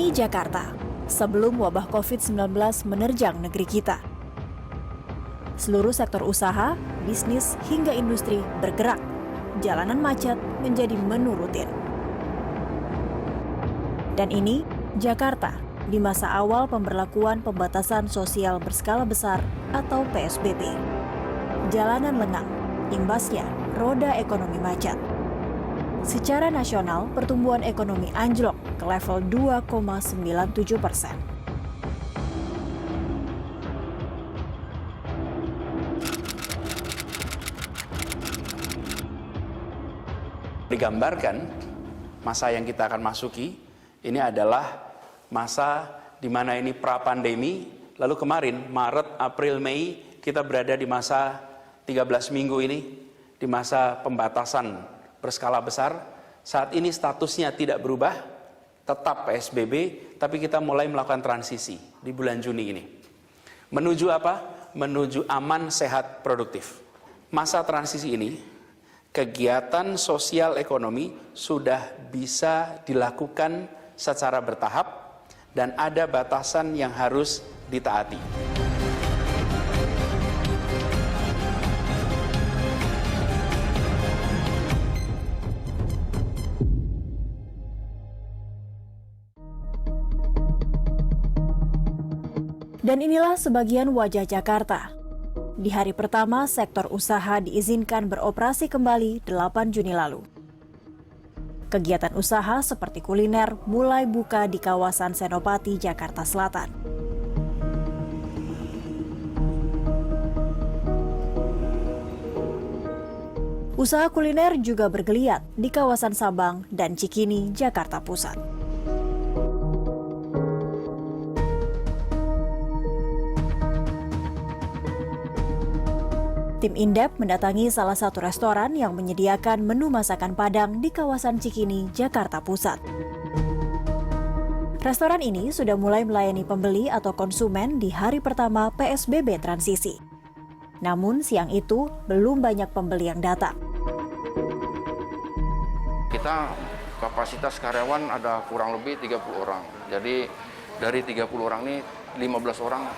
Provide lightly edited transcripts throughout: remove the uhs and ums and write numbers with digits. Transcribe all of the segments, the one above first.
Ini Jakarta, sebelum wabah COVID-19 menerjang negeri kita. Seluruh sektor usaha, bisnis, hingga industri bergerak. Jalanan macet menjadi menu rutin. Dan ini Jakarta di masa awal pemberlakuan pembatasan sosial berskala besar atau PSBB. Jalanan lengang, imbasnya roda ekonomi macet. Secara nasional, pertumbuhan ekonomi anjlok ke level 2,97%. Digambarkan, masa yang kita akan masuki, ini adalah masa di mana ini pra-pandemi, lalu kemarin, Maret, April, Mei, kita berada di masa 13 minggu ini, di masa pembatasan berskala besar. Saat ini statusnya tidak berubah, tetap PSBB, tapi kita mulai melakukan transisi di bulan Juni ini. Menuju apa? Menuju aman, sehat, produktif. Masa transisi ini, kegiatan sosial ekonomi sudah bisa dilakukan secara bertahap dan ada batasan yang harus ditaati. Dan inilah sebagian wajah Jakarta. Di hari pertama, sektor usaha diizinkan beroperasi kembali 8 Juni lalu. Kegiatan usaha seperti kuliner mulai buka di kawasan Senopati, Jakarta Selatan. Usaha kuliner juga bergeliat di kawasan Sabang dan Cikini, Jakarta Pusat. Tim Indep mendatangi salah satu restoran yang menyediakan menu masakan Padang di kawasan Cikini, Jakarta Pusat. Restoran ini sudah mulai melayani pembeli atau konsumen di hari pertama PSBB transisi. Namun siang itu belum banyak pembeli yang datang. Kita kapasitas karyawan ada kurang lebih 30 orang. Jadi dari 30 orang ini 15 orang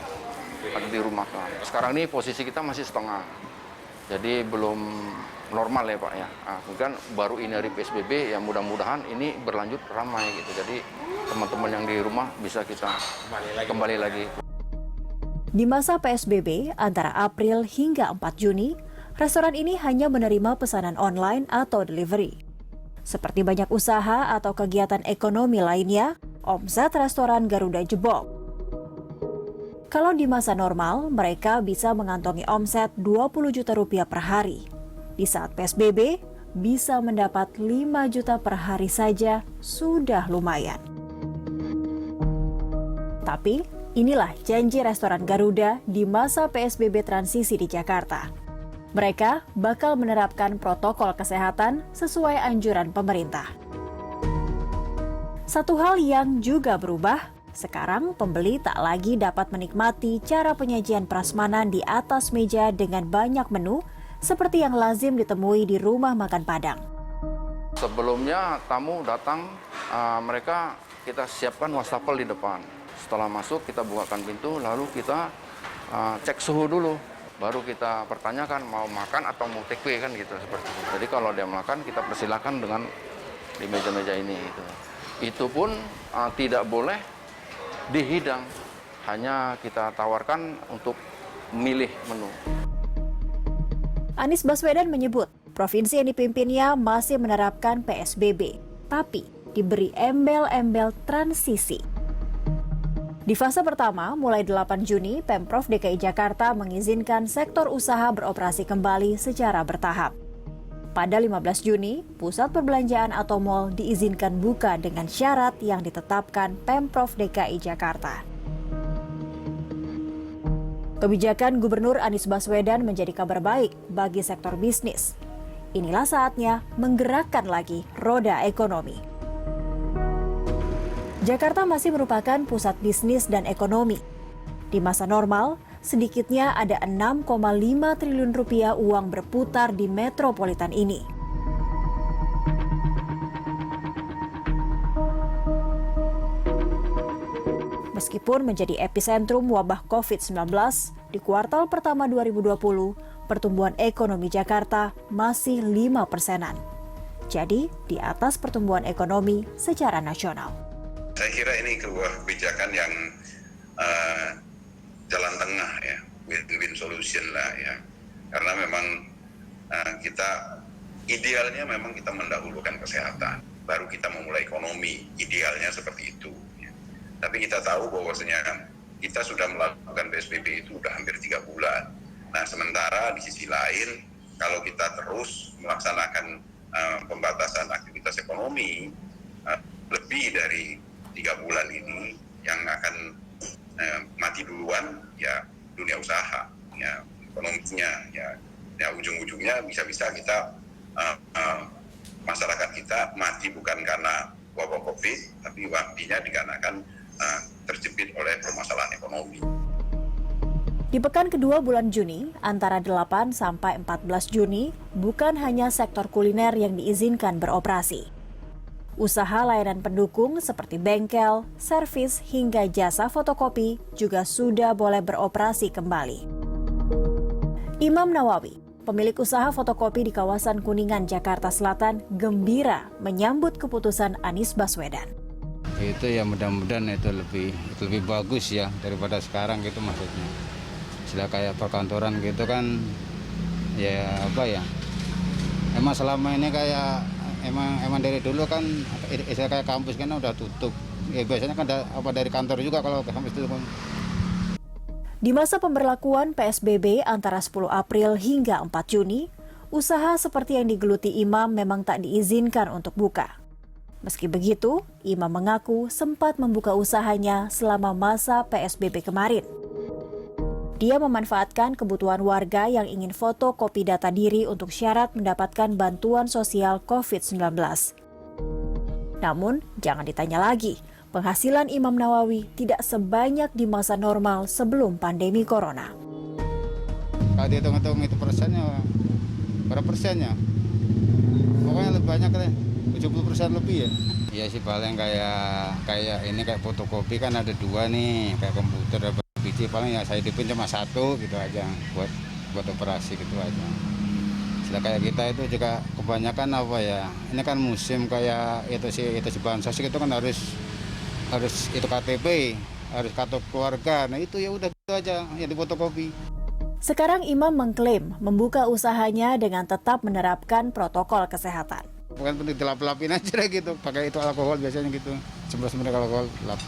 ada di rumah. Sekarang ini posisi kita masih setengah. Jadi belum normal ya Pak ya. Kemudian baru ini dari PSBB yang mudah-mudahan ini berlanjut ramai gitu. Jadi teman-teman yang di rumah bisa kita kembali lagi. Di masa PSBB antara April hingga 4 Juni, restoran ini hanya menerima pesanan online atau delivery. Seperti banyak usaha atau kegiatan ekonomi lainnya, omset restoran Garuda jebol. Kalau di masa normal, mereka bisa mengantongi omset 20 juta rupiah per hari. Di saat PSBB, bisa mendapat 5 juta per hari saja, sudah lumayan. Tapi, inilah janji restoran Garuda di masa PSBB transisi di Jakarta. Mereka bakal menerapkan protokol kesehatan sesuai anjuran pemerintah. Satu hal yang juga berubah, sekarang pembeli tak lagi dapat menikmati cara penyajian prasmanan di atas meja dengan banyak menu seperti yang lazim ditemui di rumah makan Padang. Sebelumnya tamu datang, mereka kita siapkan wastafel di depan. Setelah masuk kita bukakan pintu, lalu kita cek suhu dulu. Baru kita pertanyakan mau makan atau mau take away kan gitu seperti itu. Jadi kalau dia makan kita persilakan dengan di meja-meja ini gitu. Itu pun tidak boleh dihidang, hanya kita tawarkan untuk milih menu. Anies Baswedan menyebut, provinsi yang dipimpinnya masih menerapkan PSBB, tapi diberi embel-embel transisi. Di fase pertama, mulai 8 Juni, Pemprov DKI Jakarta mengizinkan sektor usaha beroperasi kembali secara bertahap. Pada 15 Juni, pusat perbelanjaan atau mal diizinkan buka dengan syarat yang ditetapkan Pemprov DKI Jakarta. Kebijakan Gubernur Anies Baswedan menjadi kabar baik bagi sektor bisnis. Inilah saatnya menggerakkan lagi roda ekonomi. Jakarta masih merupakan pusat bisnis dan ekonomi. Di masa normal, sedikitnya ada 6,5 triliun rupiah uang berputar di metropolitan ini. Meskipun menjadi epicentrum wabah COVID-19, di kuartal pertama 2020, pertumbuhan ekonomi Jakarta masih 5%-an. Jadi, di atas pertumbuhan ekonomi secara nasional. Saya kira ini sebuah kebijakan yang jalan tengah ya, win-win solution lah ya. Karena memang kita idealnya memang kita mendahulukan kesehatan, baru kita memulai ekonomi, idealnya seperti itu. Ya. Tapi kita tahu bahwasanya kita sudah melakukan PSBB itu sudah hampir 3 bulan. Nah, sementara di sisi lain, kalau kita terus melaksanakan pembatasan aktivitas ekonomi, lebih dari 3 bulan ini yang akan mati duluan ya dunia usaha, ya ekonominya, ya ujung-ujungnya bisa-bisa kita masyarakat kita mati bukan karena wabah COVID, tapi matinya dikarenakan terjepit oleh permasalahan ekonomi. Di pekan kedua bulan Juni, antara 8 sampai 14 Juni, bukan hanya sektor kuliner yang diizinkan beroperasi. Usaha layanan pendukung seperti bengkel, servis, hingga jasa fotokopi juga sudah boleh beroperasi kembali. Imam Nawawi, pemilik usaha fotokopi di kawasan Kuningan, Jakarta Selatan, gembira menyambut keputusan Anies Baswedan. Itu ya mudah-mudahan itu lebih bagus ya daripada sekarang gitu maksudnya. Sudah kayak perkantoran gitu kan, ya apa ya, emang selama ini kayak emang dari dulu kan kayak kampus kan udah tutup. Ya biasanya kan dari kantor juga kalau kampus itu kan. Di masa pemberlakuan PSBB antara 10 April hingga 4 Juni, usaha seperti yang digeluti Imam memang tak diizinkan untuk buka. Meski begitu, Imam mengaku sempat membuka usahanya selama masa PSBB kemarin. Dia memanfaatkan kebutuhan warga yang ingin fotokopi data diri untuk syarat mendapatkan bantuan sosial COVID-19. Namun, jangan ditanya lagi, penghasilan Imam Nawawi tidak sebanyak di masa normal sebelum pandemi corona. Kalau dihitung-hitung itu persennya, berapa persennya? Pokoknya lebih banyak deh, 70% lebih ya. Iya sih paling kayak ini kayak fotokopi kan ada 2 nih, kayak komputer ada biji, paling ya saya hidupin cuma 1 gitu aja buat operasi gitu aja. Sudah kayak kita itu juga kebanyakan apa ya, ini kan musim kayak itu si bansos itu kan harus itu KTP, harus kartu keluarga. Nah itu ya udah gitu aja yang difotokopi. Sekarang Imam mengklaim membuka usahanya dengan tetap menerapkan protokol kesehatan. Bukan penting dilap-lapin aja gitu, pakai itu alkohol biasanya gitu, semprot alkohol lap.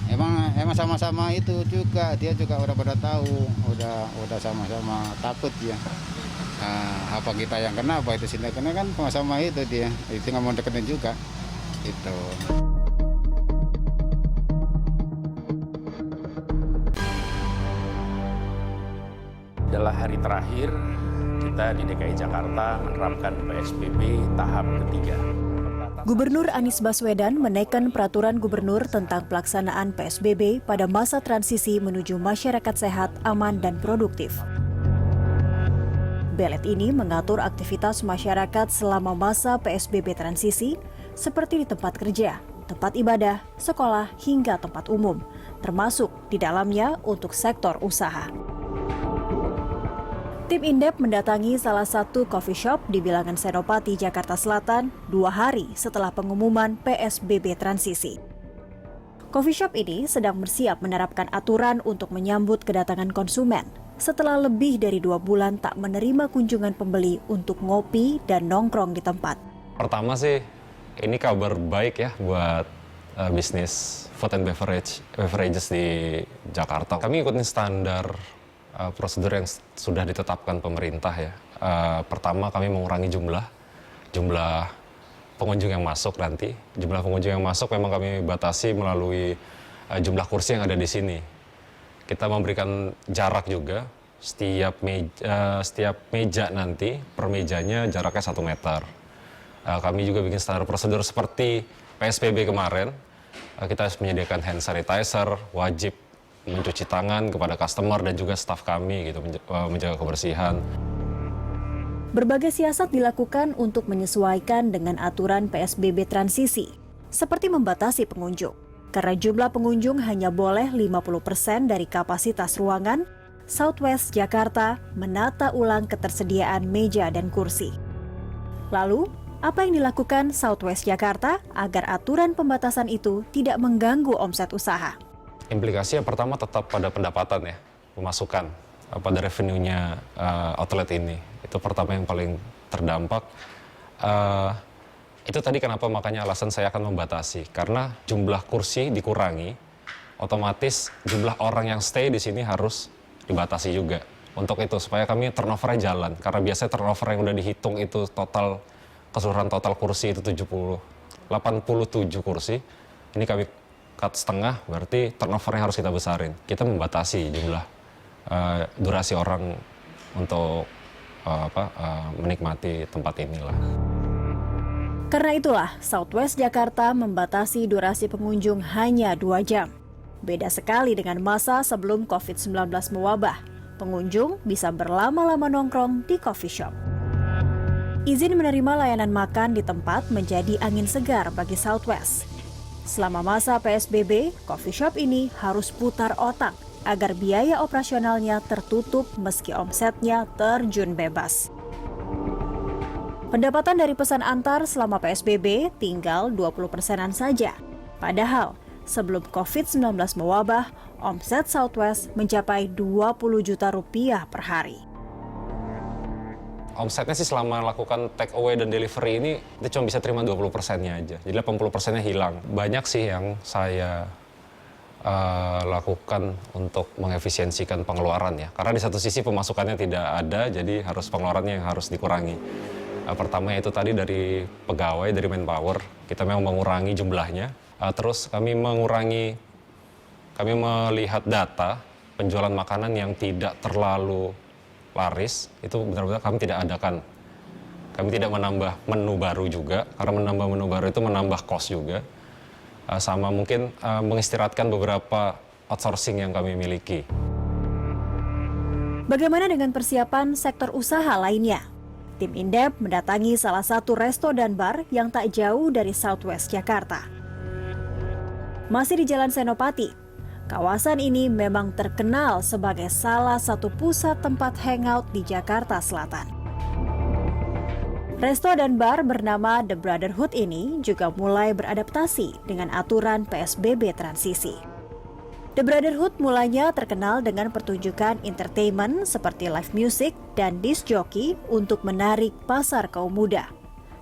Emang sama-sama itu juga, dia juga udah pada tahu, udah sama-sama takut ya. Apa kita yang kena, apa itu sini kena kan sama-sama itu dia, itu nggak mau deketin juga, itu. Adalah hari terakhir kita di DKI Jakarta menerapkan PSBB tahap ketiga. Gubernur Anies Baswedan menaikkan peraturan gubernur tentang pelaksanaan PSBB pada masa transisi menuju masyarakat sehat, aman, dan produktif. Belet ini mengatur aktivitas masyarakat selama masa PSBB transisi, seperti di tempat kerja, tempat ibadah, sekolah, hingga tempat umum, termasuk di dalamnya untuk sektor usaha. Tim Indep mendatangi salah satu coffee shop di bilangan Senopati, Jakarta Selatan 2 hari setelah pengumuman PSBB transisi. Coffee shop ini sedang bersiap menerapkan aturan untuk menyambut kedatangan konsumen setelah lebih dari 2 bulan tak menerima kunjungan pembeli untuk ngopi dan nongkrong di tempat. Pertama sih, ini kabar baik ya buat bisnis food and beverages di Jakarta. Kami ikutin standar prosedur yang sudah ditetapkan pemerintah ya. Pertama kami mengurangi jumlah pengunjung yang masuk nanti. Jumlah pengunjung yang masuk memang kami batasi melalui jumlah kursi yang ada di sini. Kita memberikan jarak juga, setiap meja nanti, per mejanya jaraknya 1 meter. Kami juga bikin standar prosedur seperti PSBB kemarin. Kita harus menyediakan hand sanitizer, wajib mencuci tangan kepada customer dan juga staf kami gitu, menjaga kebersihan. Berbagai siasat dilakukan untuk menyesuaikan dengan aturan PSBB transisi, seperti membatasi pengunjung, Karena jumlah pengunjung hanya boleh 50% dari kapasitas ruangan, Southwest Jakarta menata ulang ketersediaan meja dan kursi. Lalu, apa yang dilakukan Southwest Jakarta agar aturan pembatasan itu tidak mengganggu omset usaha? Implikasi yang pertama tetap pada pendapatan ya, pemasukan pada revenue-nya outlet ini. Itu pertama yang paling terdampak. Itu tadi kenapa makanya alasan saya akan membatasi. Karena jumlah kursi dikurangi, otomatis jumlah orang yang stay di sini harus dibatasi juga. Untuk itu, supaya kami turnover-nya jalan. Karena biasanya turnover yang udah dihitung itu keseluruhan total kursi itu 87 kursi. Ini kami cut setengah, berarti turnover-nya harus kita besarin. Kita membatasi jumlah durasi orang untuk menikmati tempat inilah. Karena itulah, Southwest Jakarta membatasi durasi pengunjung hanya 2 jam. Beda sekali dengan masa sebelum COVID-19 mewabah. Pengunjung bisa berlama-lama nongkrong di coffee shop. Izin menerima layanan makan di tempat menjadi angin segar bagi Southwest. Selama masa PSBB, coffee shop ini harus putar otak agar biaya operasionalnya tertutup meski omsetnya terjun bebas. Pendapatan dari pesan antar selama PSBB tinggal 20%-an saja. Padahal, sebelum COVID-19 mewabah, omset Southwest mencapai 20 juta rupiah per hari. Omsetnya sih selama lakukan take away dan delivery ini, kita cuma bisa terima 20%-nya aja. Jadi 80%-nya hilang. Banyak sih yang saya lakukan untuk mengefisiensikan pengeluaran ya. Karena di satu sisi pemasukannya tidak ada, jadi harus pengeluarannya yang harus dikurangi. Pertama itu tadi dari pegawai, dari manpower, kita memang mengurangi jumlahnya. Terus kami melihat data penjualan makanan yang tidak terlalu laris, itu benar-benar kami tidak adakan. Kami tidak menambah menu baru juga, karena menambah menu baru itu menambah cost juga. Sama mungkin mengistirahatkan beberapa outsourcing yang kami miliki. Bagaimana dengan persiapan sektor usaha lainnya? Tim Indep mendatangi salah satu resto dan bar yang tak jauh dari Southwest Jakarta. Masih di Jalan Senopati, kawasan ini memang terkenal sebagai salah satu pusat tempat hangout di Jakarta Selatan. Resto dan bar bernama The Brotherhood ini juga mulai beradaptasi dengan aturan PSBB transisi. The Brotherhood mulanya terkenal dengan pertunjukan entertainment seperti live music dan disc jockey untuk menarik pasar kaum muda.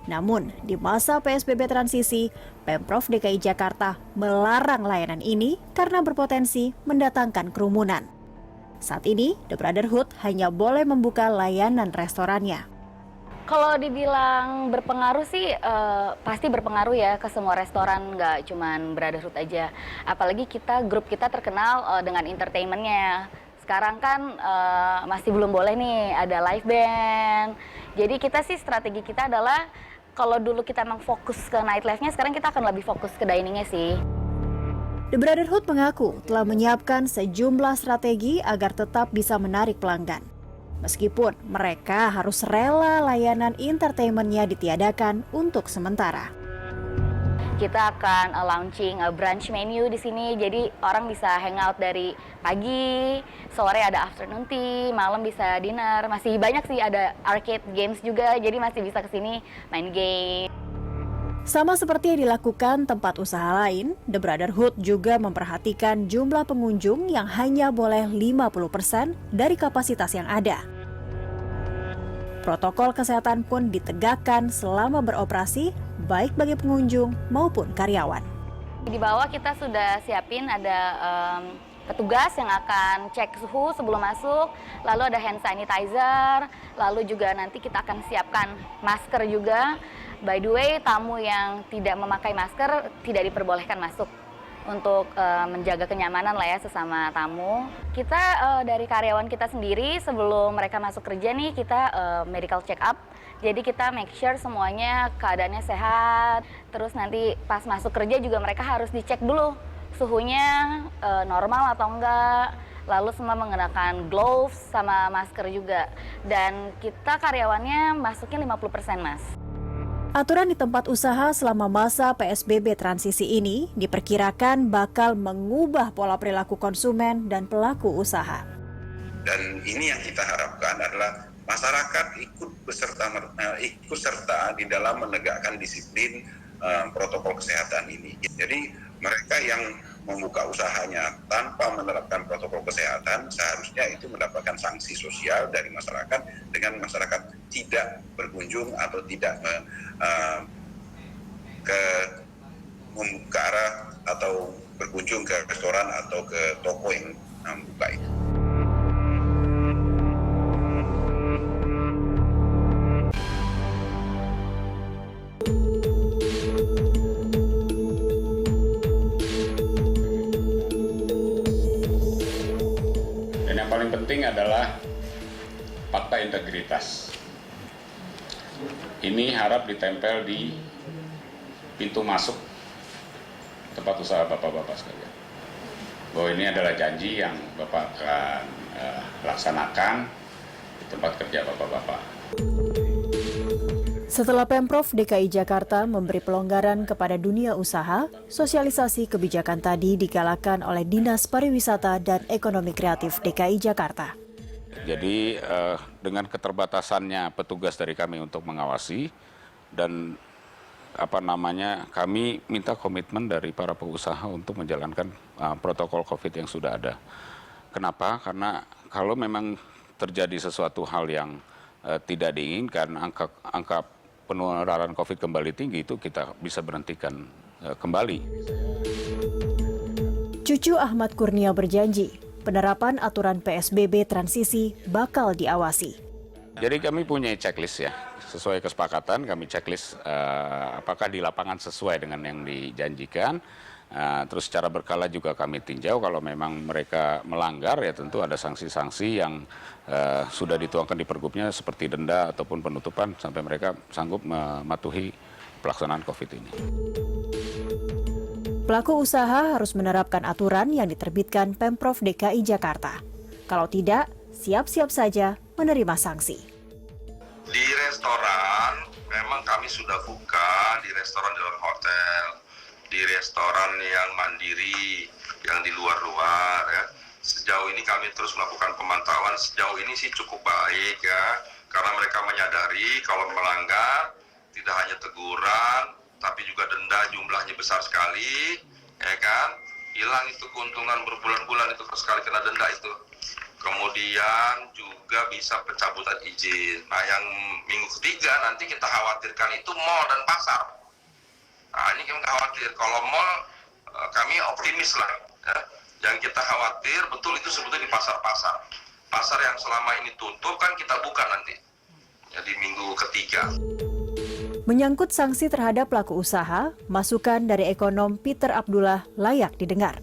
Namun, di masa PSBB transisi, Pemprov DKI Jakarta melarang layanan ini karena berpotensi mendatangkan kerumunan. Saat ini, The Brotherhood hanya boleh membuka layanan restorannya. Kalau dibilang berpengaruh sih pasti berpengaruh ya ke semua restoran, nggak cuman Brotherhood aja. Apalagi grup kita terkenal dengan entertainmentnya. Sekarang kan masih belum boleh nih ada live band. Jadi kita sih strategi kita adalah kalau dulu kita memang fokus ke nightlife-nya, sekarang kita akan lebih fokus ke diningnya sih. The Brotherhood mengaku telah menyiapkan sejumlah strategi agar tetap bisa menarik pelanggan. Meskipun mereka harus rela layanan entertainment-nya ditiadakan untuk sementara. Kita akan launching brunch menu di sini, jadi orang bisa hangout dari pagi, sore ada afternoon tea, malam bisa dinner. Masih banyak sih, ada arcade games juga, jadi masih bisa kesini main game. Sama seperti yang dilakukan tempat usaha lain, The Brotherhood juga memperhatikan jumlah pengunjung yang hanya boleh 50% dari kapasitas yang ada. Protokol kesehatan pun ditegakkan selama beroperasi, baik bagi pengunjung maupun karyawan. Di bawah kita sudah siapin ada petugas yang akan cek suhu sebelum masuk, lalu ada hand sanitizer, lalu juga nanti kita akan siapkan masker juga. By the way, tamu yang tidak memakai masker tidak diperbolehkan masuk untuk menjaga kenyamanan lah ya sesama tamu. Kita dari karyawan kita sendiri sebelum mereka masuk kerja nih kita medical check up. Jadi kita make sure semuanya keadaannya sehat. Terus nanti pas masuk kerja juga mereka harus dicek dulu suhunya normal atau enggak. Lalu semua menggunakan gloves sama masker juga. Dan kita karyawannya masuknya 50% Mas. Aturan di tempat usaha selama masa PSBB transisi ini diperkirakan bakal mengubah pola perilaku konsumen dan pelaku usaha. Dan ini yang kita harapkan adalah masyarakat ikut serta di dalam menegakkan disiplin protokol kesehatan ini. Jadi mereka yang membuka usahanya tanpa menerapkan protokol kesehatan seharusnya itu mendapatkan sanksi sosial dari masyarakat dengan masyarakat tidak berkunjung atau tidak membuka arah atau berkunjung ke restoran atau ke toko yang membuka itu. Dan yang paling penting adalah fakta integritas. Ini harap ditempel di pintu masuk tempat usaha bapak-bapak sekalian. Bahwa ini adalah janji yang Bapak akan laksanakan di tempat kerja bapak-bapak. Setelah Pemprov DKI Jakarta memberi pelonggaran kepada dunia usaha, sosialisasi kebijakan tadi digalakan oleh Dinas Pariwisata dan Ekonomi Kreatif DKI Jakarta. Jadi dengan keterbatasannya petugas dari kami untuk mengawasi dan kami minta komitmen dari para pengusaha untuk menjalankan protokol COVID yang sudah ada. Kenapa? Karena kalau memang terjadi sesuatu hal yang tidak diinginkan, angka penularan COVID kembali tinggi, itu kita bisa berhentikan kembali. Cucu Ahmad Kurnia berjanji, penerapan aturan PSBB transisi bakal diawasi. Jadi kami punya checklist ya, sesuai kesepakatan kami checklist apakah di lapangan sesuai dengan yang dijanjikan. Terus secara berkala juga kami tinjau kalau memang mereka melanggar ya tentu ada sanksi-sanksi yang sudah dituangkan di pergubnya seperti denda ataupun penutupan sampai mereka sanggup mematuhi pelaksanaan COVID ini. Pelaku usaha harus menerapkan aturan yang diterbitkan Pemprov DKI Jakarta. Kalau tidak, siap-siap saja menerima sanksi. Di restoran, memang kami sudah buka di restoran dalam hotel, di restoran yang mandiri, yang di luar-luar ya. Sejauh ini kami terus melakukan pemantauan, sejauh ini sih cukup baik ya. Karena mereka menyadari kalau melanggar, tidak hanya teguran, tapi juga denda jumlahnya besar sekali, ya kan? Hilang itu keuntungan berbulan-bulan itu sekali kena denda itu. Kemudian juga bisa pencabutan izin. Nah yang minggu ketiga nanti kita khawatirkan itu mal dan pasar. Nah ini kami khawatir, kalau mal kami optimis lah. Ya. Yang kita khawatir betul itu sebetulnya di pasar-pasar. Pasar yang selama ini tutup kan kita buka nanti. Jadi minggu ketiga. Menyangkut sanksi terhadap pelaku usaha, masukan dari ekonom Peter Abdullah layak didengar.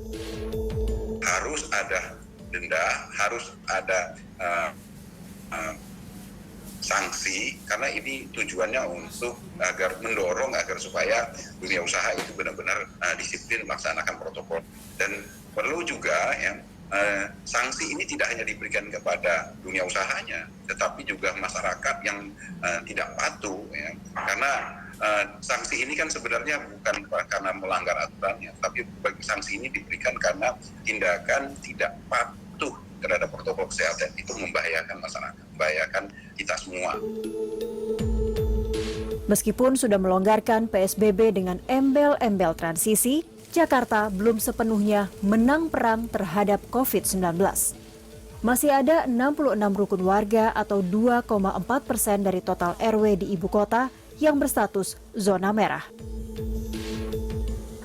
Harus ada denda, harus ada sanksi, karena ini tujuannya untuk mendorong agar supaya dunia usaha itu benar-benar disiplin melaksanakan protokol. Dan perlu juga yang sanksi ini tidak hanya diberikan kepada dunia usahanya, tetapi juga masyarakat yang tidak patuh, ya. Karena sanksi ini kan sebenarnya bukan karena melanggar aturannya, tapi bagi sanksi ini diberikan karena tindakan tidak patuh terhadap protokol kesehatan itu membahayakan masyarakat, membahayakan kita semua. Meskipun sudah melonggarkan PSBB dengan embel-embel transisi, Jakarta belum sepenuhnya menang perang terhadap COVID-19. Masih ada 66 rukun warga atau 2,4% dari total RW di ibu kota yang berstatus zona merah.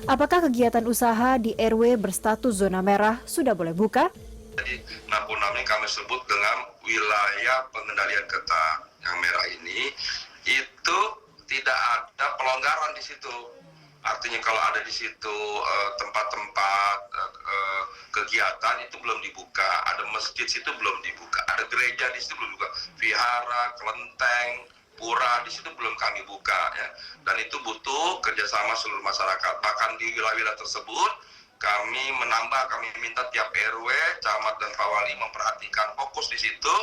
Apakah kegiatan usaha di RW berstatus zona merah sudah boleh buka? Jadi Napuna ini kami sebut dengan wilayah pengendalian ketat. Yang merah ini itu tidak ada pelonggaran di situ. Artinya kalau ada di situ tempat-tempat kegiatan itu belum dibuka, ada masjid situ belum dibuka, ada gereja di situ belum dibuka, vihara, kelenteng, pura di situ belum kami buka ya. Dan itu butuh kerjasama seluruh masyarakat. Bahkan di wilayah-wilayah tersebut kami minta tiap RW, camat dan Pak-Wali memperhatikan fokus di situ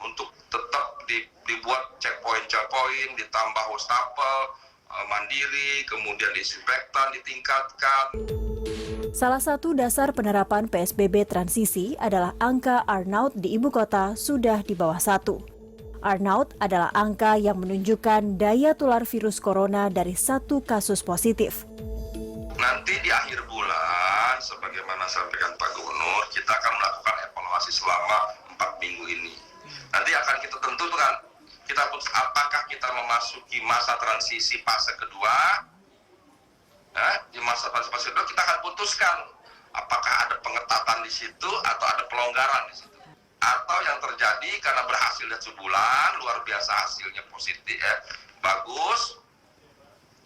untuk tetap dibuat checkpoint, ditambah wastafel, mandiri, kemudian disinfektan ditingkatkan. Salah satu dasar penerapan PSBB transisi adalah angka R0 di ibu kota sudah di bawah 1. R0 adalah angka yang menunjukkan daya tular virus corona dari 1 kasus positif. Nanti di akhir bulan, sebagaimana sampaikan Pak Gubernur, kita akan melakukan evaluasi selama 4 minggu ini. Nanti akan kita tentukan, apakah kita memasuki masa transisi fase kedua. Di masa transisi kedua kita akan putuskan apakah ada pengetatan di situ atau ada pelonggaran di situ. Atau yang terjadi karena berhasil sebulan, luar biasa hasilnya positif, bagus,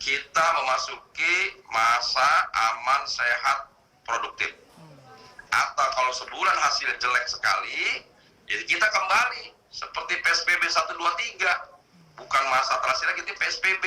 kita memasuki masa aman, sehat, produktif. Atau kalau sebulan hasilnya jelek sekali, jadi kita kembali seperti PSBB 1, 2, 3. Bukan masa transisi lagi, ini PSBB.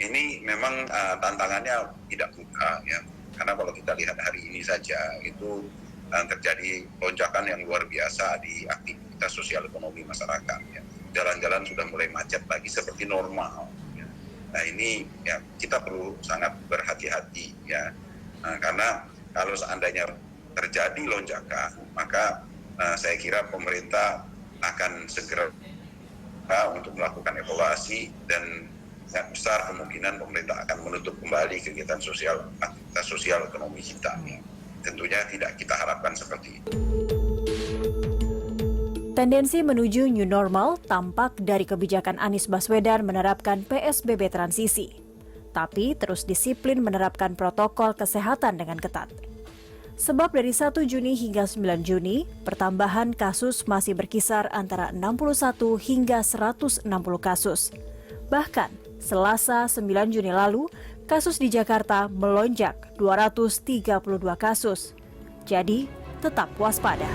Ini memang tantangannya tidak mudah ya, karena kalau kita lihat hari ini saja itu terjadi lonjakan yang luar biasa di aktivitas sosial ekonomi masyarakat. Ya. Jalan-jalan sudah mulai macet lagi seperti normal. Ya. Nah ini ya kita perlu sangat berhati-hati ya, karena kalau seandainya terjadi lonjakan, maka saya kira pemerintah akan segera untuk melakukan evaluasi dan sangat besar kemungkinan pemerintah akan menutup kembali kegiatan sosial, aktivitas sosial ekonomi kita. Ya. Tentunya tidak kita harapkan seperti itu. Tendensi menuju new normal tampak dari kebijakan Anies Baswedan menerapkan PSBB transisi, tapi terus disiplin menerapkan protokol kesehatan dengan ketat. Sebab dari 1 Juni hingga 9 Juni, pertambahan kasus masih berkisar antara 61 hingga 160 kasus. Bahkan, Selasa 9 Juni lalu, kasus di Jakarta melonjak 232 kasus. Jadi, tetap waspada.